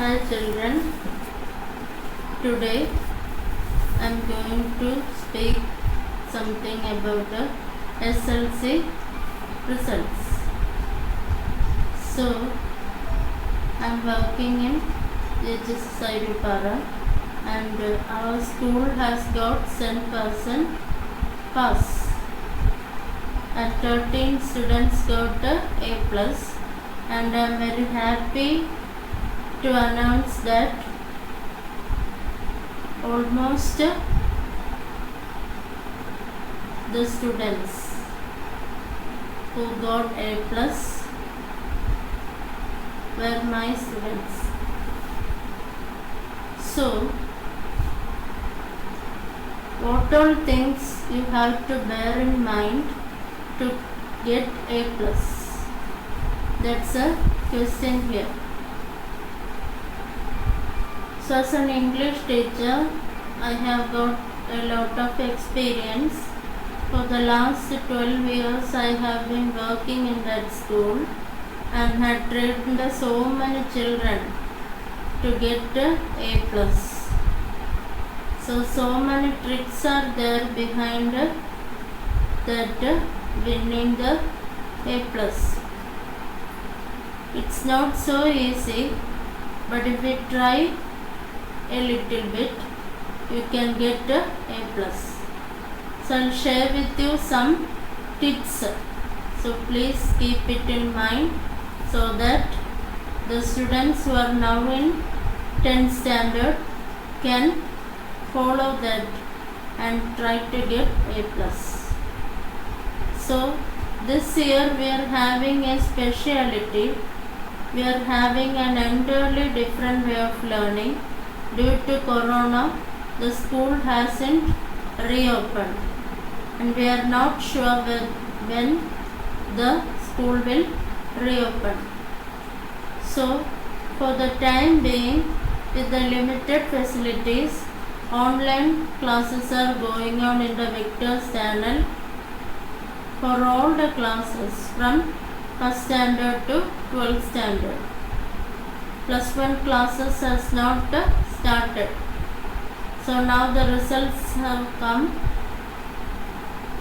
Hi children, today I am going to speak something about the SLC results. So I am working in HS Sairupara and our school has got 100% pass and 13 students got A plus, and I am very happy to announce that almost the students who got A plus were my students. So what all things you have to bear in mind to get A plus? That's a question here. So as an English teacher, I have got a lot of experience. For the last 12 years, I have been working in that school and had trained so many children to get A plus. So many tricks are there behind that winning the A plus. It's not so easy, but if we try a little bit, you can get A plus. So I'll share with you some tips. So please keep it in mind so that the students who are now in 10th standard can follow that and try to get A plus. So this year we are having a speciality. We are having an entirely different way of learning. Due to Corona, the school hasn't reopened and we are not sure when the school will reopen. So for the time being, with the limited facilities, online classes are going on in the Victor's channel for all the classes from 1st standard to 12th standard. Plus 1 classes has not started. So now the results have come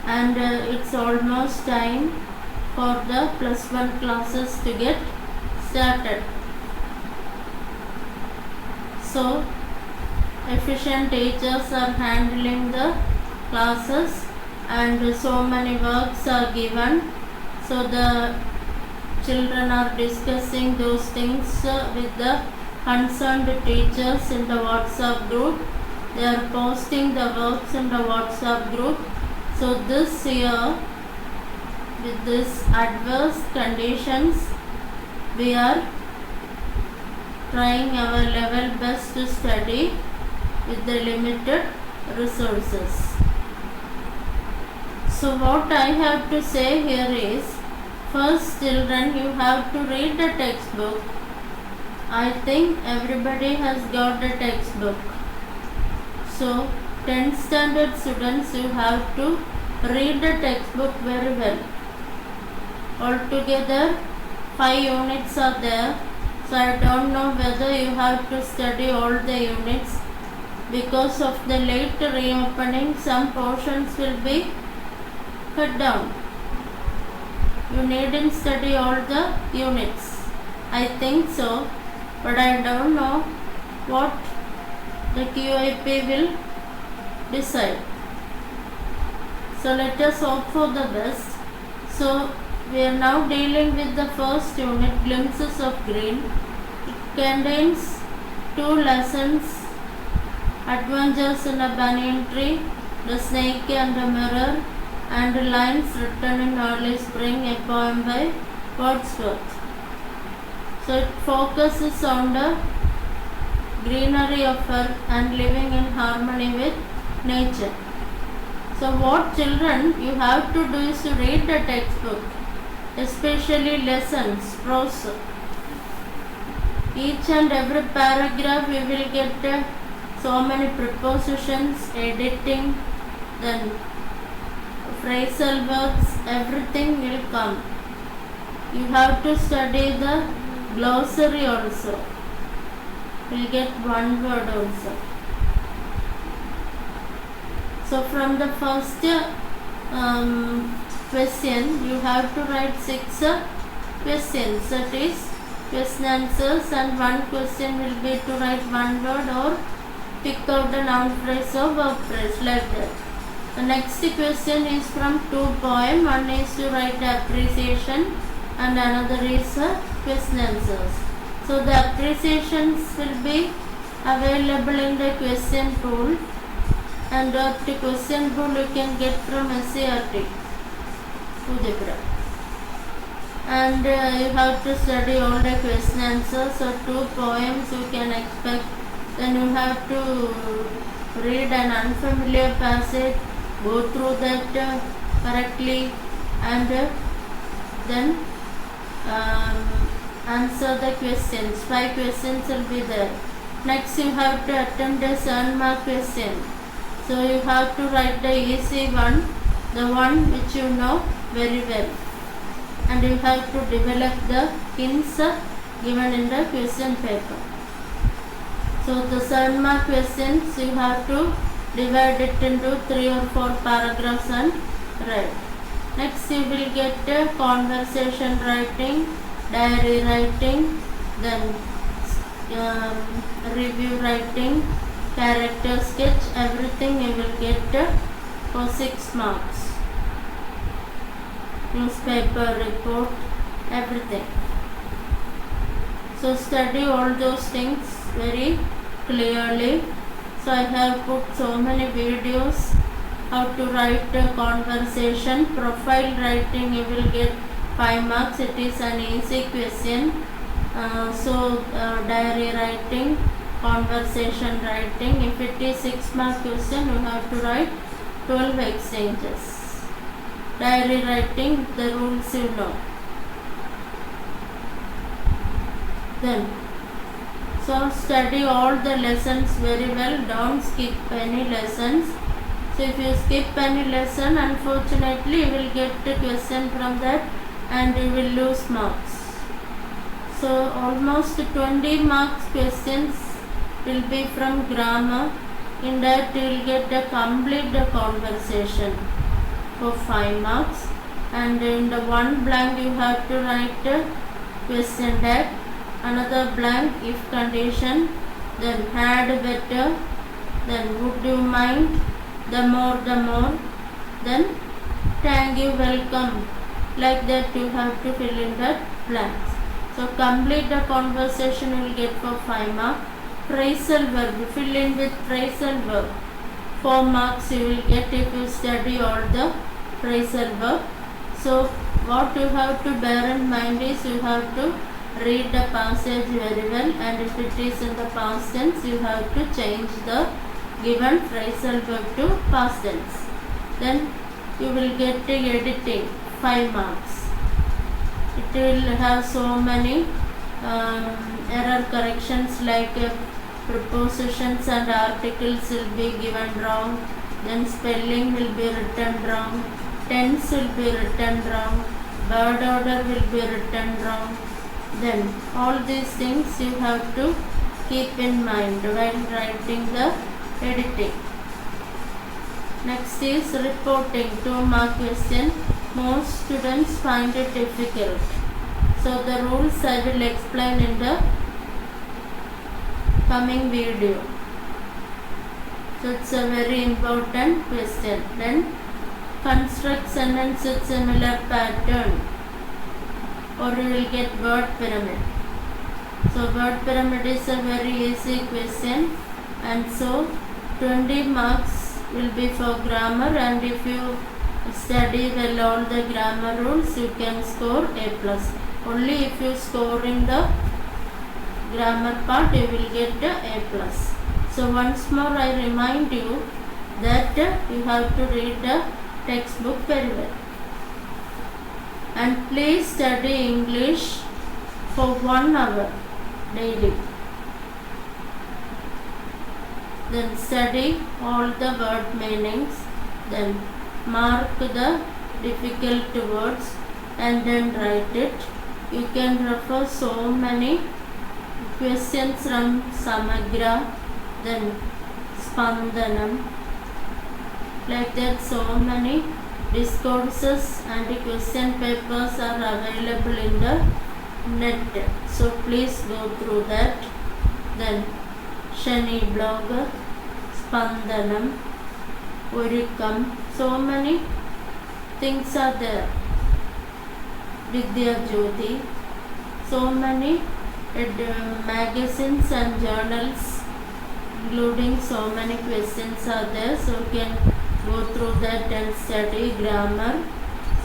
and it's almost time for the plus 1 classes to get started. So efficient teachers are handling the classes and so many works are given. So the children are discussing those things with the concerned teachers in the WhatsApp group. They are posting the works in the WhatsApp group. So this year, with these adverse conditions, we are trying our level best to study with the limited resources. So what I have to say here is, first children, you have to read the textbook. I think everybody has got the textbook. So 10th standard students, you have to read the textbook very well. Altogether 5 units are there. So I don't know whether you have to study all the units. Because of the late reopening, some portions will be cut down. You needn't study all the units. I think so, but I don't know what the QIP will decide. So let us hope for the best. So we are now dealing with the first unit, Glimpses of Green. It contains 2 lessons, Adventures in a Banyan Tree, The Snake and the Mirror, and Lines Written in Early Spring, a poem by Wordsworth. So it focuses on the greenery of earth and living in harmony with nature. So what children you have to do is to read the textbook, especially lessons, prose. Each and every paragraph we will get so many prepositions, editing, then phrasal verbs, everything will come. You have to study the glossary also. will get one word also. So from the first question you have to write 6 questions, that is question answers, and one question will be to write one word or pick out the noun phrase or verb phrase, like that. The next question is from 2 poems. One is to write the appreciation and another is question answers. So the appreciations will be available in the question tool, and the question tool you can get from SCRT Pujapura. And you have to study all the question answers. So 2 poems you can expect. Then you have to read an unfamiliar passage, go through that correctly, and then answer the questions. 5 questions will be there. Next you have to attempt a 7 mark question. So you have to write the easy one, the one which you know very well, and you have to develop the hints given in the question paper. So the 7 mark questions you have to divide it into 3 or 4 paragraphs and write. Next you will get conversation writing, diary writing, then review writing, character sketch, everything you will get for 6 marks. Newspaper report, everything. So study all those things very clearly. So I have put so many videos how to write a conversation. Profile writing you will get 5 marks. It is an easy question. Diary writing, conversation writing. If it is 6 mark question, you have to write 12 exchanges. Diary writing, the rules you know. Then, so study all the lessons very well. Don't skip any lessons. So if you skip any lesson, unfortunately you will get a question from that and you will lose marks. So almost 20 marks questions will be from grammar. In that you will get a complete conversation for 5 marks, and in the one blank you have to write a question tag, another blank if condition, then had better, then would you mind, the more, then thank you, welcome, like that you have to fill in that blanks. So complete the conversation you will get for 5 marks. Phrasal verb, fill in with phrasal verb. 4 marks you will get if you study all the phrasal verb. So what you have to bear in mind is you have to read the passage very well, and if it is in the past tense you have to change the given phrasal verb to past tense. Then you will get the editing, 5 marks. It will have so many error corrections, like prepositions and articles will be given wrong, then spelling will be written wrong, tense will be written wrong, word order will be written wrong. Then all these things you have to keep in mind while writing the editing. Next is reporting, 2 mark question. Most students find it difficult. So the rules I will explain in the coming video. So it's a very important question. Then construct sentence with similar pattern, or you will get word pyramid. So word pyramid is a very easy question, and so 20 marks will be for grammar, and if you study well all the grammar rules you can score A+. Only if you score in the grammar part you will get A+. So once more I remind you that you have to read the textbook very well, and please study English for 1 hour daily. Then study all the word meanings, then mark the difficult words and then write it. You can refer so many questions from Samagra, then Spandanam. Like that, so many discourses and question papers are available in the net. So please go through that. Then Shani Blogger, Spandanam, Urikam, so many things are there. Vidya Jyoti, so many magazines and journals including so many questions are there, so you can go through that and study grammar.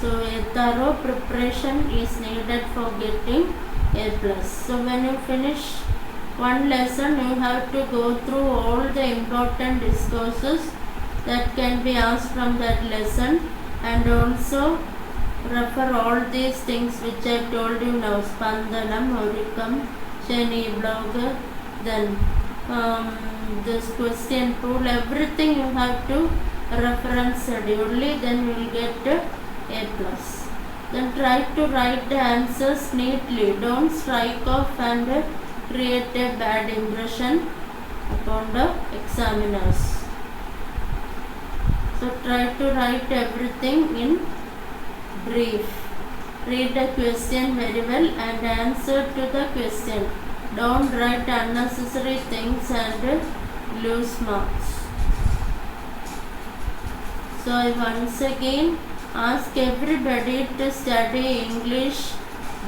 So a thorough preparation is needed for getting A+. So when you finish one lesson, you have to go through all the important discourses that can be asked from that lesson, and also refer all these things which I told you now: Spandanam, Urikam, Shani Blogger, then this question pool, everything you have to reference study, only then you will get A+. Then try to write the answers neatly. Don't strike off and create a bad impression upon the examiners. So try to write everything in brief. Read the question very well and answer to the question. Don't write unnecessary things and lose marks. So I once again ask everybody to study English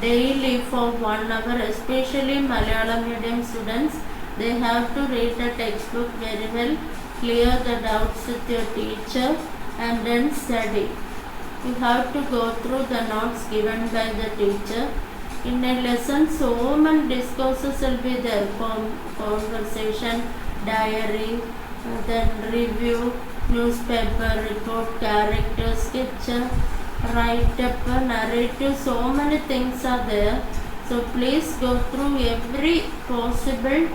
daily for 1 hour, especially Malayalam medium students. They have to read the textbook very well, clear the doubts with your teacher, and then study. You have to go through the notes given by the teacher. In a lesson, so many discourses will be there: conversation, diary, then review, newspaper, report, character, sketch, write-up, narrative, so many things are there. So please go through every possible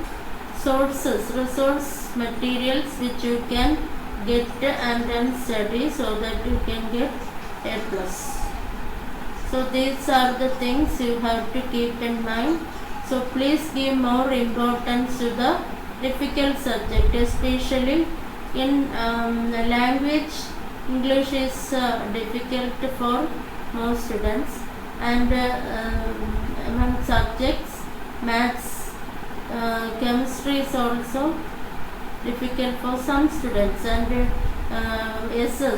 resource materials which you can get and then study, so that you can get A+. So these are the things you have to keep in mind. So please give more importance to the difficult subject, especially in language. English is difficult for most students, and among subjects, maths, chemistry is also difficult for some students, and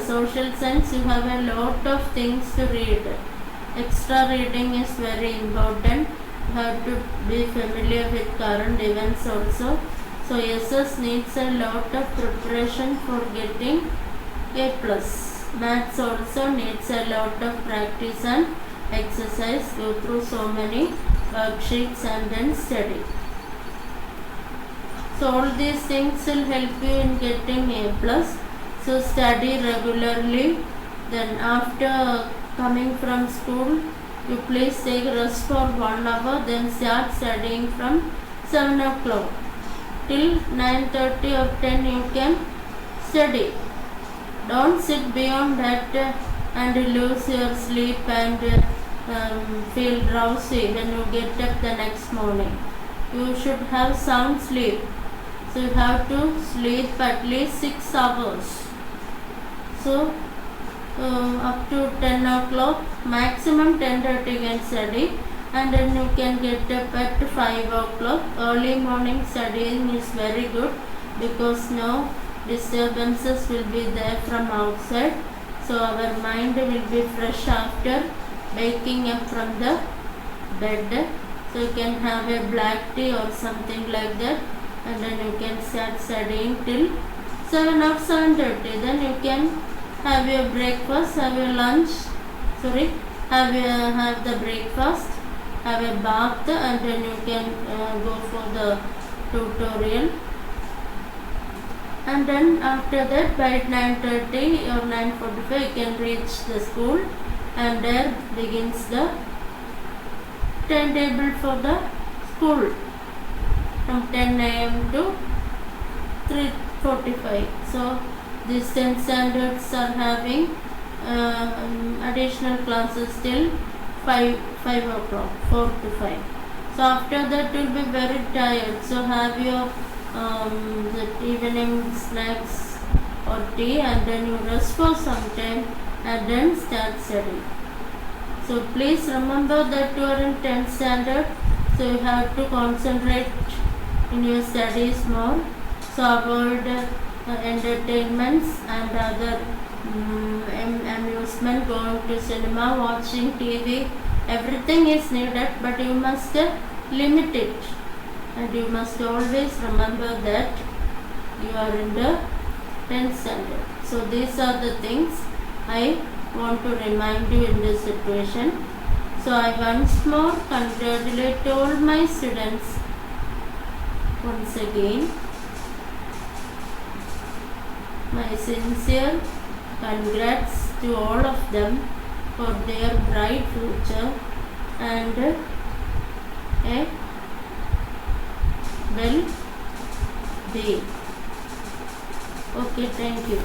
social science, you have a lot of things to read. Extra reading is very important. You have to be familiar with current events also. So SS needs a lot of preparation for getting A+. Maths also needs a lot of practice and exercise. Go through so many worksheets and then study. So all these things will help you in getting A+. So study regularly. Then after coming from school, you please take rest for 1 hour. Then start studying from 7 o'clock till 9:30 or 10. You can study. Don't sit beyond that and lose your sleep and feel drowsy when you get up the next morning. You should have sound sleep. So you have to sleep at least 6 hours. So up to 10 o'clock, maximum 10:30 you can study, and then you can get up at 5 o'clock. Early morning studying is very good because no disturbances will be there from outside. So our mind will be fresh after waking up from the bed. So you can have a black tea or something like that, and then you can start studying till 7 or 7:30. Then you can have your breakfast, have your lunch, have the breakfast, have a bath, and then you can go for the tutorial. And then after that, by 9:30 or 9:45, you can reach the school, and there begins the timetable for the school from 10 a.m. to 3:45. So these 10 standards are having additional classes till 5 o'clock, 4 to 5. So after that you'll be very tired. So have your that evening snacks or tea, and then you rest for some time and then start studying. So please remember that you are in 10th standard, so you have to concentrate in your studies more. So avoid entertainments and other amusement, going to cinema, watching TV. Everything is needed, but you must limit it, and you must always remember that you are in the 10th standard. So these are the things I want to remind you in this situation. So I once more congratulate all my students once again. My sincere congrats to all of them for their bright future and a well-being. Okay, thank you.